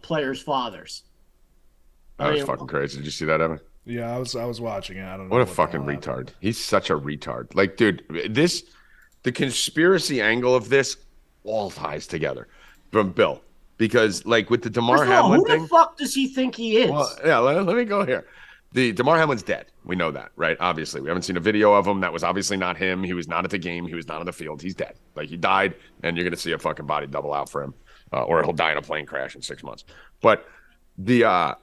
players' fathers. That was fucking crazy. Did you see that, Evan? Yeah, I was watching it. I don't know. What a fucking retard. He's such a retard. Like, dude, the conspiracy angle of this all ties together from Bill. Because, like, with the Demar Hamlin thing. Who the fuck does he think he is? Well, yeah, let me go here. The Demar Hamlin's dead. We know that, right? Obviously. We haven't seen a video of him. That was obviously not him. He was not at the game. He was not on the field. He's dead. Like, he died, and you're going to see a fucking body double out for him. Or he'll die in a plane crash in 6 months. But the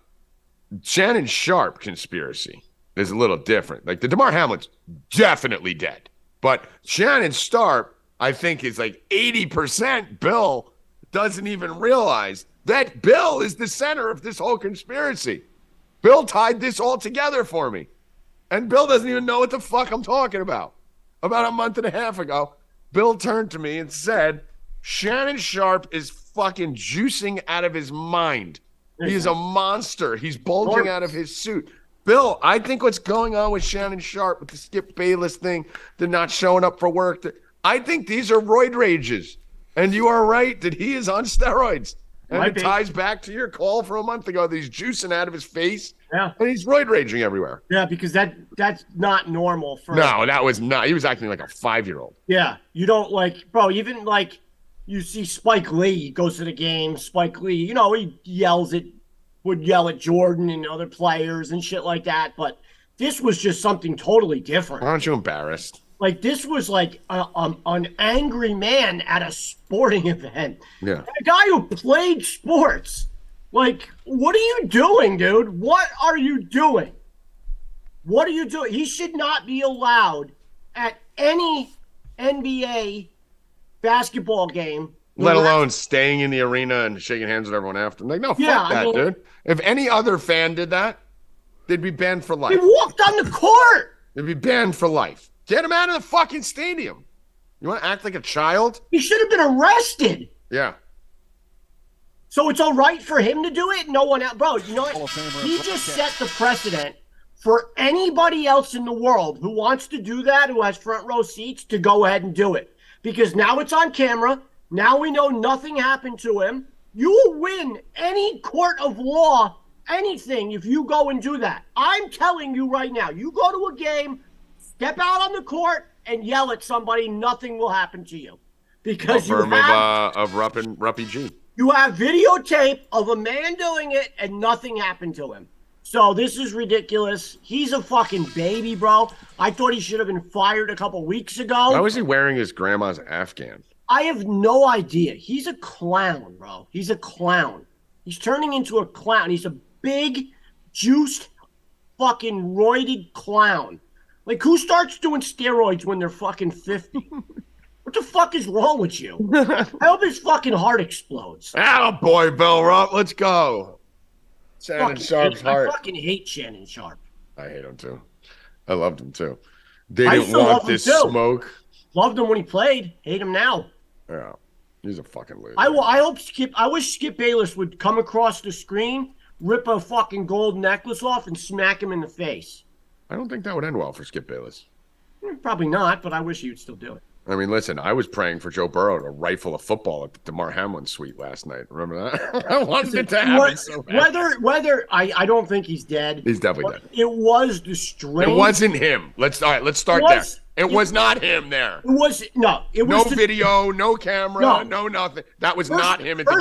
Shannon Sharp conspiracy is a little different. Like, the Demar Hamlin's definitely dead. But Shannon Sharp, I think, is like 80% Bill doesn't even realize that Bill is the center of this whole conspiracy. Bill tied this all together for me. And Bill doesn't even know what the fuck I'm talking about. About a month and a half ago, Bill turned to me and said, Shannon Sharp is fucking juicing out of his mind. He is a monster. He's bulging out of his suit. Bill, I think what's going on with Shannon Sharp, with the Skip Bayless thing, the not showing up for work, I think these are roid rages. And you are right that he is on steroids. And it ties back to your call from a month ago that he's juicing out of his face. Yeah. And he's roid raging everywhere. Yeah, because that's not normal for No, that was not. He was acting like a 5-year-old. Yeah. You don't bro, even like you see Spike Lee, he goes to the game, Spike Lee, he would yell at Jordan and other players and shit like that. But this was just something totally different. Why aren't you embarrassed? Like, this was like an angry man at a sporting event. Yeah. And a guy who played sports. Like, what are you doing, dude? What are you doing? What are you doing? He should not be allowed at any NBA basketball game. Let alone staying in the arena and shaking hands with everyone after. I'm like, no, fuck that, dude. If any other fan did that, they'd be banned for life. He walked on the court. They'd be banned for life. Get him out of the fucking stadium. You want to act like a child? He should have been arrested. Yeah. So it's all right for him to do it? No one else. Bro, you know what? He just set the precedent for anybody else in the world who wants to do that, who has front row seats, to go ahead and do it. Because now it's on camera. Now we know nothing happened to him. You will win any court of law, anything, if you go and do that. I'm telling you right now, you go to a game, step out on the court, and yell at somebody, nothing will happen to you. Because of Rupp and Ruppy G. You have videotape of a man doing it, and nothing happened to him. So this is ridiculous. He's a fucking baby, bro. I thought he should have been fired a couple weeks ago. Why was he wearing his grandma's Afghan? I have no idea. He's a clown, bro. He's a clown. He's turning into a clown. He's a big, juiced, fucking roided clown. Like, who starts doing steroids when they're fucking 50? What the fuck is wrong with you? I hope his fucking heart explodes. Ah, boy, Bill Rupp. Let's go. Shannon Sharp's heart. I fucking hate Shannon Sharp. I hate him, too. I loved him, too. They didn't want this smoke. Loved him when he played. Hate him now. Yeah. He's a fucking loser. I wish Skip Bayless would come across the screen, rip a fucking gold necklace off, and smack him in the face. I don't think that would end well for Skip Bayless. Probably not, but I wish he would still do it. I mean, listen, I was praying for Joe Burrow to rifle a football at the Demar Hamlin suite last night. Remember that? I wanted it to happen so bad. I don't think he's dead. He's definitely dead. It was the strange. It wasn't him. Let's start there. It was not him there. It was no. It was no video, no camera, no nothing. That was not him at the game.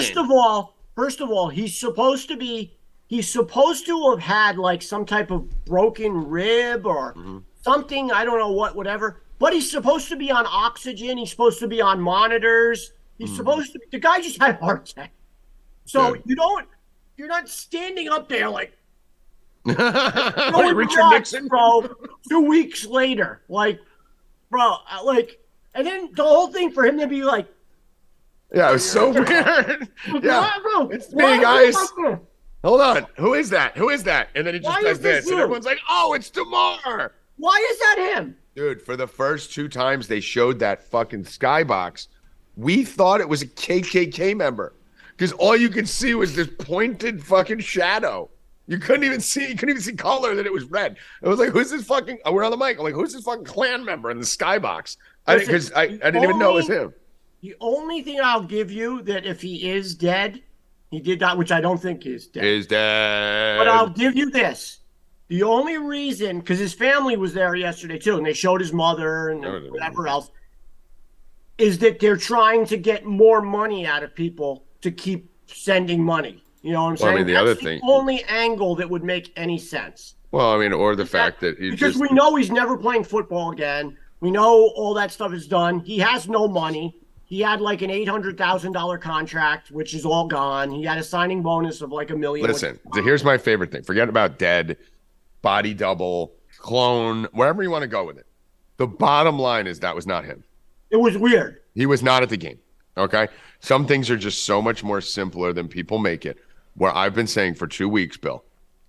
First of all, he's supposed to have had like some type of broken rib or something. I don't know whatever. But he's supposed to be on oxygen. He's supposed to be on monitors. He's supposed to be. The guy just had a heart attack. So you're not standing up there like, Richard Nixon, bro. 2 weeks later, bro, and then the whole thing for him to be like, yeah, it was so weird. Yeah, bro, it's me, guys. Hold on, who is that? And then he just does this, and everyone's like, "Oh, it's Demar." Why is that him? Dude, for the first 2 times they showed that fucking skybox, we thought it was a KKK member because all you could see was this pointed fucking shadow. You couldn't even see color, that it was red. It was like, who's this fucking, we're on the mic. I'm like, who's this fucking Klan member in the skybox? I didn't even know it was him. The only thing I'll give you that if he is dead, he did not, which I don't think is dead. Is dead. But I'll give you this. The only reason, because his family was there yesterday too, and they showed his mother and whatever else, is that they're trying to get more money out of people to keep sending money. You know what I'm saying? I mean, That's the only angle that would make any sense. Well, I mean, or the fact that because we know he's never playing football again. We know all that stuff is done. He has no money. He had like an $800,000 contract, which is all gone. He had a signing bonus of like $1 million. Listen, here's my favorite thing. Forget about dead, body double, clone, wherever you want to go with it. The bottom line is that was not him. It was weird. He was not at the game. Okay? Some things are just so much more simpler than people make it. Where I've been saying for 2 weeks, Bill,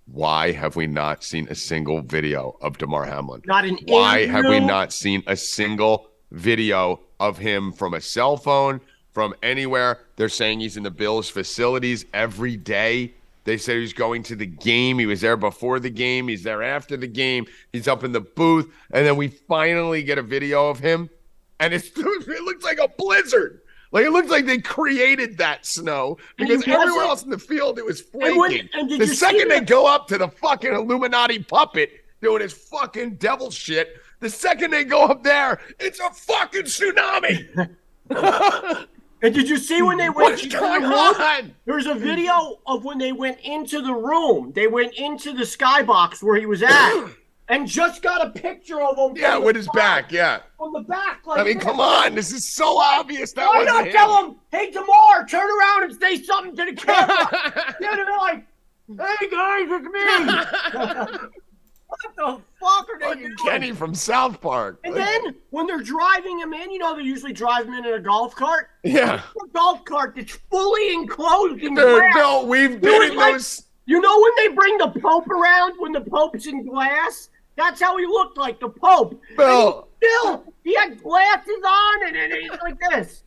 why have we not seen a single video of Demar Hamlin? Why have we not seen a single video of him from a cell phone, from anywhere? They're saying he's in the Bills facilities every day. They said he's going to the game. He was there before the game. He's there after the game. He's up in the booth. And then we finally get a video of him. And it looks like a blizzard. Like, it looks like they created that snow because everywhere else in the field, it was flaking. The second they go up to the fucking Illuminati puppet doing his fucking devil shit, the second they go up there, it's a fucking tsunami. And did you see when they went into the room? There's a video of when they went into the room. They went into the skybox where he was at. And just got a picture of him. Yeah, with his back, yeah. On the back, I mean, come on. This is so obvious. Why not tell him, hey, Demar, turn around and say something to the camera? They'd be like, hey, guys, it's me. What the fuck are they doing? Kenny from South Park. And then when they're driving him in, they usually drive him in a golf cart. Yeah. A golf cart that's fully enclosed in glass. Dude, no, we've been in those. You know when they bring the Pope around, when the Pope's in glass? That's how he looked like, the Pope. Bill. He had glasses on and he's like this.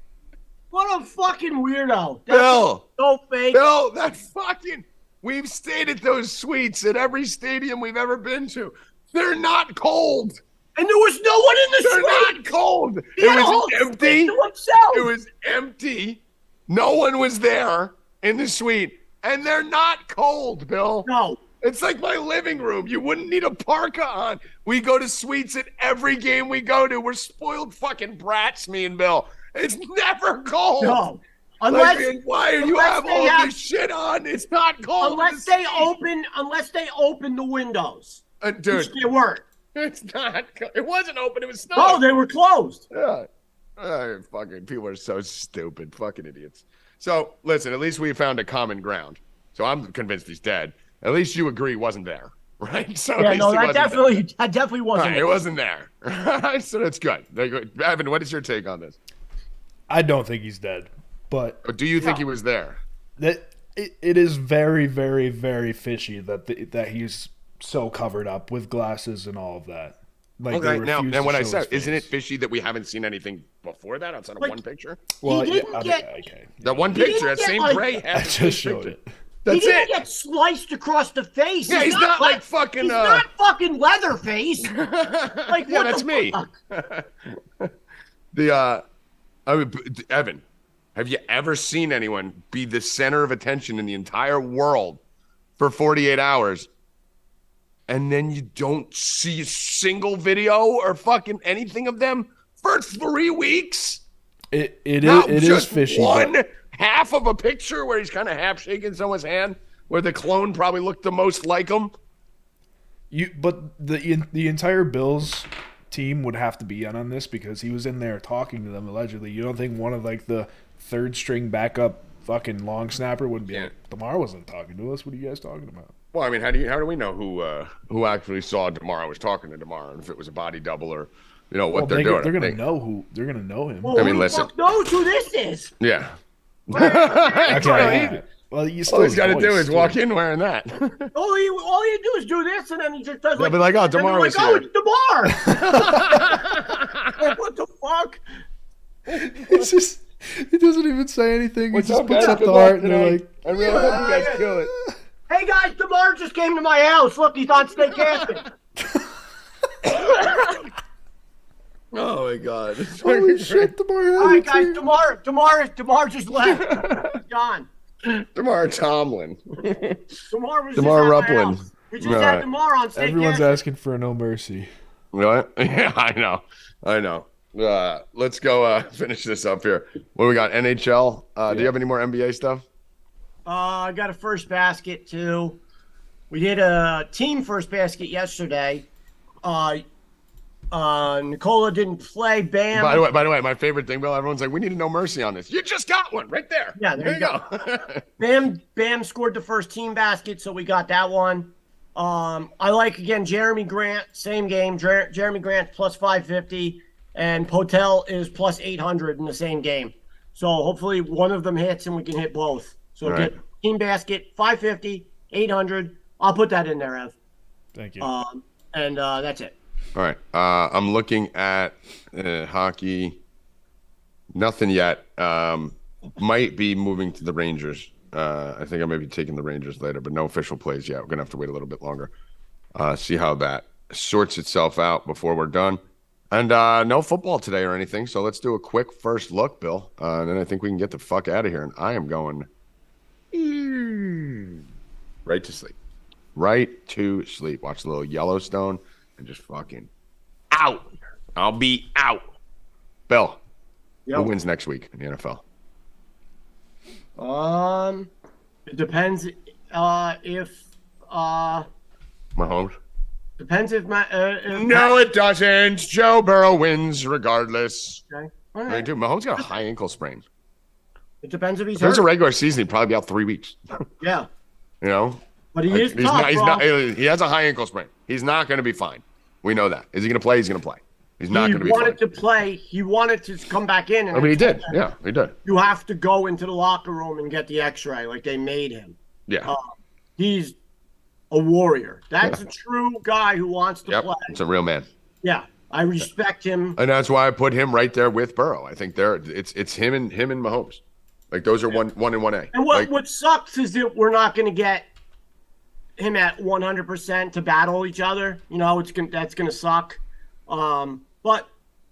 What a fucking weirdo. Bill. So fake. Bill, we've stayed at those suites at every stadium we've ever been to. They're not cold. And there was no one in the suite. They're not cold. It was empty. It was empty. No one was there in the suite. And they're not cold, Bill. No. It's like my living room. You wouldn't need a parka on. We go to suites at every game we go to. We're spoiled fucking brats, me and Bill. It's never cold. No. Why do you have all this shit on? It's not cold. Unless they open the windows. Dude. Which they weren't. It's not. It wasn't open. It was snowing. No, they were closed. Yeah. Fucking people are so stupid. Fucking idiots. So, listen, at least we found a common ground. So I'm convinced he's dead. At least you agree he wasn't there, right? So yeah, no, that definitely wasn't. Right, it wasn't there. So that's good. Evan, what is your take on this? I don't think he's dead, but do you think he was there? That it is very, very, very fishy that he's so covered up with glasses and all of that. Like, okay, now what I said, isn't it fishy that we haven't seen anything before that outside of one picture? Well, okay. That one picture, that same gray hat. I just showed it. He didn't get sliced across the face. Yeah, he's not like fucking. He's not fucking Leatherface. Like, yeah, that's me. Evan, have you ever seen anyone be the center of attention in the entire world for 48 hours, and then you don't see a single video or fucking anything of them for 3 weeks? It is fishy. Half of a picture where he's kind of half shaking someone's hand, where the clone probably looked the most like him. But the entire Bills team would have to be in on this because he was in there talking to them allegedly. You don't think one of like the third string backup fucking long snapper would be like, Demar wasn't talking to us. What are you guys talking about? Well, I mean, how do we know who actually saw Demar was talking to Demar, and if it was a body double or what they're doing? They're gonna know him. Well, I mean, who the listen. fuck knows who this is? Yeah. Okay. Well, you still All he's got to do is walk in wearing that. All you do is do this, and then he just does. They'll be like, "Oh, Demar was Oh, here." it's Demar. What the fuck? It's just he doesn't even say anything. What's he just up, puts guys? up Good the luck heart, and they're tonight. like, I really hope you guys kill it. Hey guys, Demar just came to my house. Look, he's on Stay Cashin. Oh my god! "Holy shit, Demar!" All right, guys, Demar just left. He's gone. Demar Tomlin. Demar was Demar just at my Ruppland. house. We just All had right. Demar on Stay Everyone's Cashin. asking for no mercy. What? Yeah, I know. Let's go finish this up here. What do we got? NHL. Do you have any more NBA stuff? I got a first basket too. We did a team first basket yesterday. Nicola didn't play. Bam. By the way, my favorite thing, Bill. Everyone's like, "We need to know mercy on this." You just got one right there. Yeah, there you go. Bam scored the first team basket, so we got that one. I like again Jeremy Grant, same game. Jeremy Grant plus 550, and Potel is plus 800 in the same game. So hopefully one of them hits and we can hit both. So All get right. team basket 550, 800. I'll put that in there, Ev. Thank you. And that's it. All right. I'm looking at hockey. Nothing yet. Might be moving to the Rangers. I think I may be taking the Rangers later, but no official plays yet. We're going to have to wait a little bit longer. See how that sorts itself out before we're done. And no football today or anything, so let's do a quick first look, Bill. And then I think we can get the fuck out of here. And I am going right to sleep. Right to sleep. Watch a little Yellowstone and just fucking out. I'll be out. Bill, who wins next week in the NFL? It depends if Mahomes? depends if my No, it doesn't. Joe Burrow wins regardless. okay. All I mean, right. dude, Mahomes got a high ankle sprain. It depends if he's If there's hurt. a regular season, he'd probably be out 3 weeks. Yeah, You know? but he is He's tough, not, he's bro. not, he has a high ankle sprain. He's not going to be fine. We know that. Is he going to play? He's going to play. He's not going to be fine. He wanted to play. He wanted to come back in. And I mean, he did. Yeah, he did. You have to go into the locker room and get the X-ray, like they made him. Yeah. He's a warrior. That's a true guy who wants to Yep. play. It's a real man. Yeah, I respect him. And that's why I put him right there with Burrow. I think it's him and Mahomes. Like those are one and 1A. And what sucks is that we're not going to get him at 100% to battle each other. You know, that's going to suck. But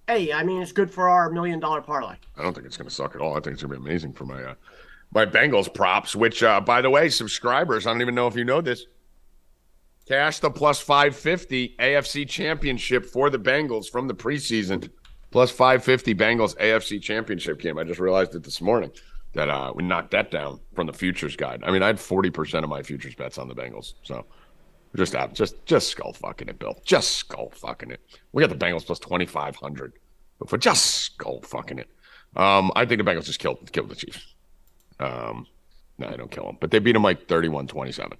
hey, I mean, it's good for our $1 million parlay. I don't think it's going to suck at all. I think it's going to be amazing for my Bengals props, which, by the way, subscribers, I don't even know if you know this. Cash the plus 550 AFC Championship for the Bengals from the preseason. Plus 550 Bengals AFC Championship game. I just realized it this morning that we knocked that down from the futures guide. I mean, I had 40% of my futures bets on the Bengals. So just skull fucking it, Bill. Just skull fucking it. We got the Bengals plus 2,500. But for just skull fucking it. I think the Bengals just killed the Chiefs. No, I don't kill them. But they beat them like 31-27.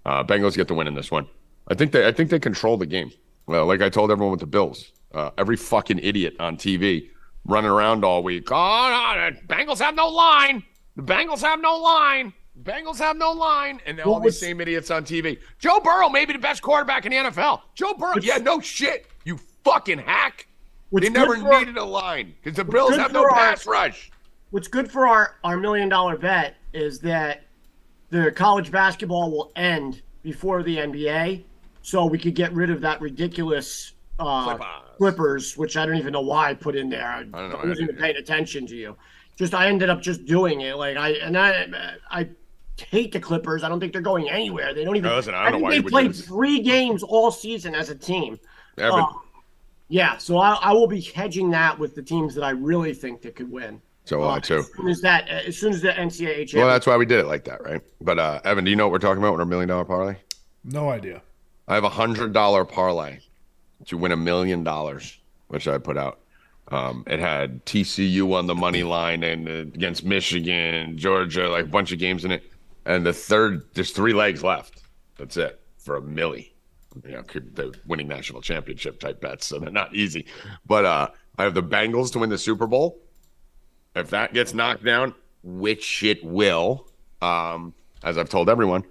Bengals get the win in this one. I think they control the game. Well, like I told everyone with the Bills, every fucking idiot on TV running around all week. Oh, no, the Bengals have no line. The Bengals have no line. Bengals have no line. And all these same idiots on TV. Joe Burrow may be the best quarterback in the NFL. Joe Burrow, yeah, no shit. You fucking hack. They never needed a line because the Bills have no pass rush. What's good for our $1 million bet is that the college basketball will end before the NBA, so we could get rid of that ridiculous Clippers, which I don't even know why I put in there. I wasn't even paying attention to you. I ended up just doing it. Like I hate the Clippers. I don't think they're going anywhere. They don't even. Listen, I don't know why think you they would do played this. 3 games all season as a team. Yeah, So I will be hedging that with the teams that I really think that could win. so will I too. As soon as the NCAA Well, that's why we did it like that, right? But Evan, do you know what we're talking about with our $1 million parlay? No idea. I have a $100 parlay to win $1 million, which I put out. It had TCU on the money line and against Michigan, Georgia, like a bunch of games in it. And there's 3 legs left. That's it for $1 million. The winning national championship type bets, so they're not easy. But I have the Bengals to win the Super Bowl. If that gets knocked down, which it will, as I've told everyone,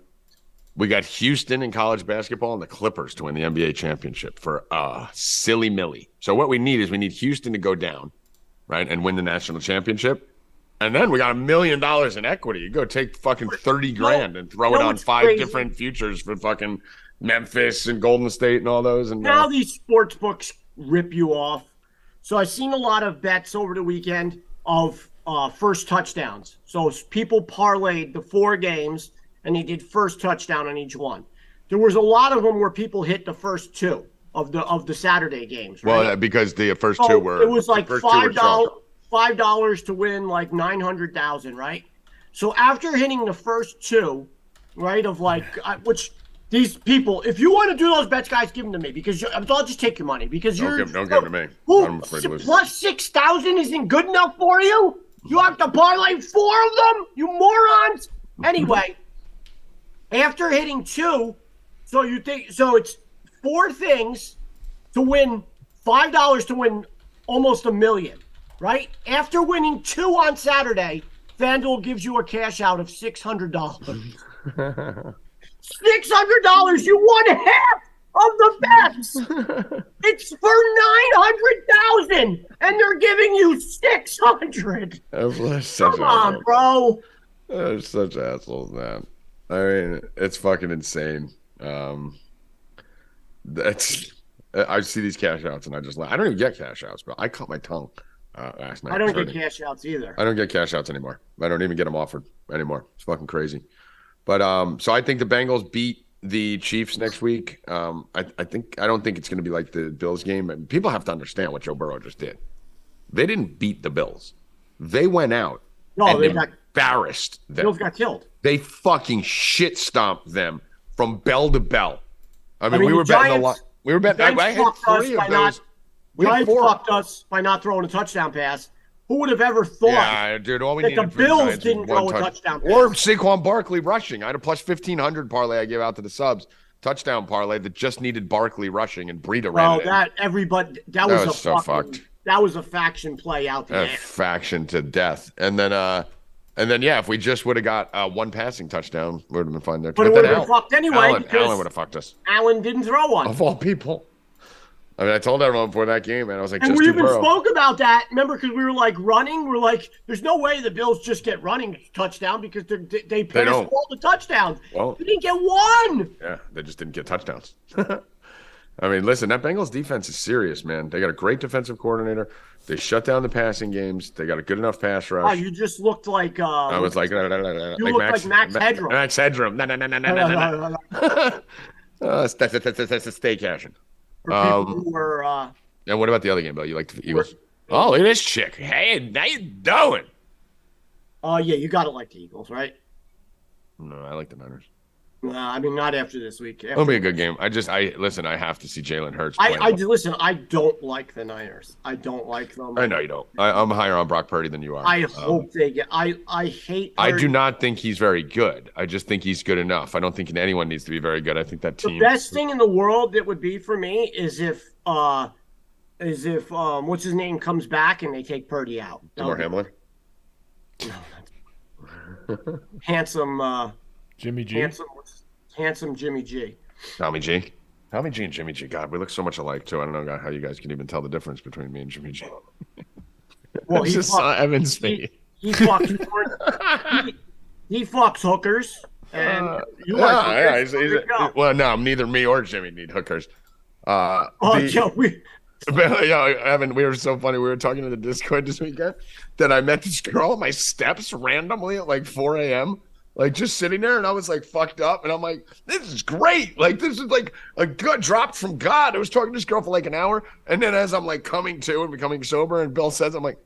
we got Houston in college basketball and the Clippers to win the NBA championship for silly millie. So what we need Houston to go down, right, and win the national championship. And then we got $1 million in equity. You go take fucking 30 grand and throw it on 5 different futures for fucking Memphis and Golden State and all those. And now these sports books rip you off. So I've seen a lot of bets over the weekend of first touchdowns. So people parlayed the 4 games and they did first touchdown on each one. There was a lot of them where people hit the first 2 of the Saturday games. Right? Well, because the first 2 were it was like $5 to win like 900,000, right? So after hitting the first 2, right, of like which these people, if you want to do those bets, guys, give them to me because I'll just take your money because don't give them to me. I'm afraid to lose. Plus 6,000 isn't good enough for you. You have to parlay 4 of them, you morons. Anyway, after hitting 2, so it's 4 things to win $5 to win almost $1 million. Right? After winning 2 on Saturday, FanDuel gives you a cash out of $600. $600, you won half of the bets. It's for 900,000 and they're giving you 600. Come on, bro. They're such assholes, man. I mean, it's fucking insane. I see these cash outs and I just laugh. I don't even get cash outs, but I cut my tongue. Last night. I don't get cash outs either. I don't get cash outs anymore. I don't even get them offered anymore. It's fucking crazy. But so I think the Bengals beat the Chiefs next week. I don't think it's going to be like the Bills game. And people have to understand what Joe Burrow just did. They didn't beat the Bills. They went out and embarrassed them. Bills got killed. They fucking shit stomped them from bell to bell. I mean we were betting a lot. We were betting. I had 3 of those. Giants fucked us by not throwing a touchdown pass. Who would have ever thought all we that needed the Bills didn't throw a touchdown pass? Or Saquon Barkley rushing. I had a plus 1,500 parlay I gave out to the subs. Touchdown parlay that just needed Barkley rushing and Breida ran it. That was so fucked. That was a faction play out there. Faction to death. And then if we just would have got 1 passing touchdown, we would have been fine there. But it would have been fucked anyway. Allen would have fucked us. Allen didn't throw one. Of all people. I mean, I told everyone before that game, man. I was like, and we even spoke about that. Remember, because we were like running. We're like, there's no way the Bills just get running touchdown because they pass all the touchdowns. Well, they didn't get 1. Yeah, they just didn't get touchdowns. I mean, listen, that Bengals defense is serious, man. They got a great defensive coordinator. They shut down the passing games. They got a good enough pass rush. Oh, you just looked like I was like, you looked like Max Headroom. Max Headroom. No. Stay Cashin. For people who were, and what about the other game, Bill? You like the Eagles? Oh, look at this chick. Hey, how you doing? Oh, yeah, you got to like the Eagles, right? No, I like the Niners. I mean, not after this week. It'll be a good game. I have to see Jalen Hurts. Listen, I don't like the Niners. I don't like them. I know you don't. I'm higher on Brock Purdy than you are. I hope they get. I hate. Purdy. I do not think he's very good. I just think he's good enough. I don't think anyone needs to be very good. I think that team. The best thing in the world that would be for me is if what's his name comes back and they take Purdy out. Demar Hamlin. Handsome. Jimmy G. Handsome Jimmy G. Tommy G and Jimmy G. God, we look so much alike too. I don't know how you guys can even tell the difference between me and Jimmy G. Well, he fucks hookers, and you like hookers. Well, no, neither me or Jimmy need hookers. Evan, we were so funny. We were talking to the Discord this weekend that I met this girl on my steps randomly at like 4 a.m. Like just sitting there, and I was like fucked up, and I'm like, this is great. Like this is like a good drop from God. I was talking to this girl for like an hour, and then as I'm like coming to and becoming sober, and Bill says, I'm like,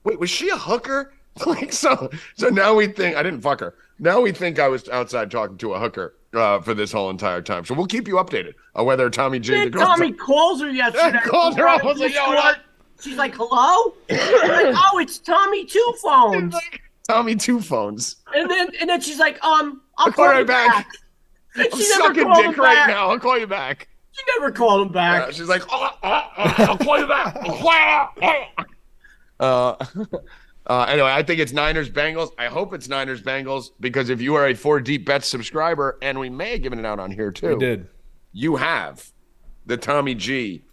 wait, was she a hooker? Like so now we think I didn't fuck her. Now we think I was outside talking to a hooker for this whole entire time. So we'll keep you updated on whether Tommy G. Tommy calls her yesterday. Called her up. I was like, yo, she's like, hello? Like, oh, it's Tommy Two Phones. Tommy Two Phones. And then she's like, I'll call you back. I'm She never sucking called dick him right back. now. I'll call you back. She never called him back. She's like, I'll call you back. Anyway, I think it's Niners Bengals. I hope it's Niners Bengals because if you are a 4 Deep Bet subscriber, and we may have given it out on here too, We did. you have the Tommy G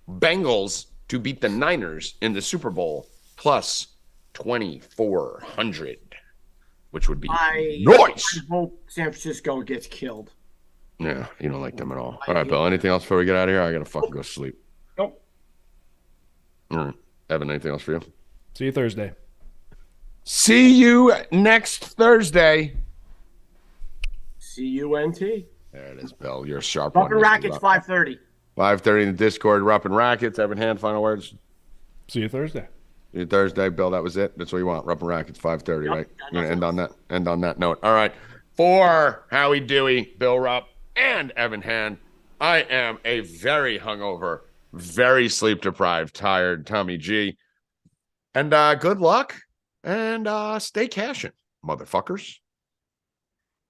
Bengals to beat the Niners in the Super Bowl plus 2,400, which would be nice. I hope San Francisco gets killed. Yeah, you don't like them at all. All right, Bill. Anything else before we get out of here? I gotta fucking go sleep. Nope. All right, Evan. Anything else for you? See you Thursday. See you next Thursday. CUNT. There it is, Bill. You're a sharp Rupp one. and Rackets 5:30. 5:30 in the Discord. Rupp and Rackets. Evan Hand. Final words. See you Thursday. See you Thursday, Bill. That was it. That's what you want. Rupp and Rackets 5:30, right? You're gonna end on that. End on that note. All right. For Howie, Dewey, Bill Rupp, and Evan Hand, I am a very hungover, very sleep deprived, tired Tommy G. And good luck and stay cashin', motherfuckers.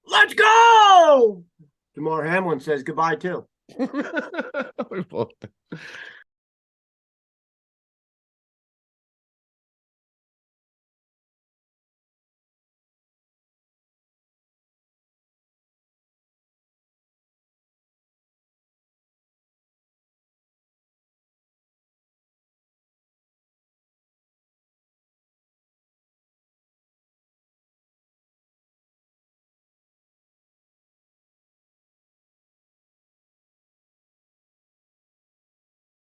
Let's go! Demar Hamlin says goodbye too. We both-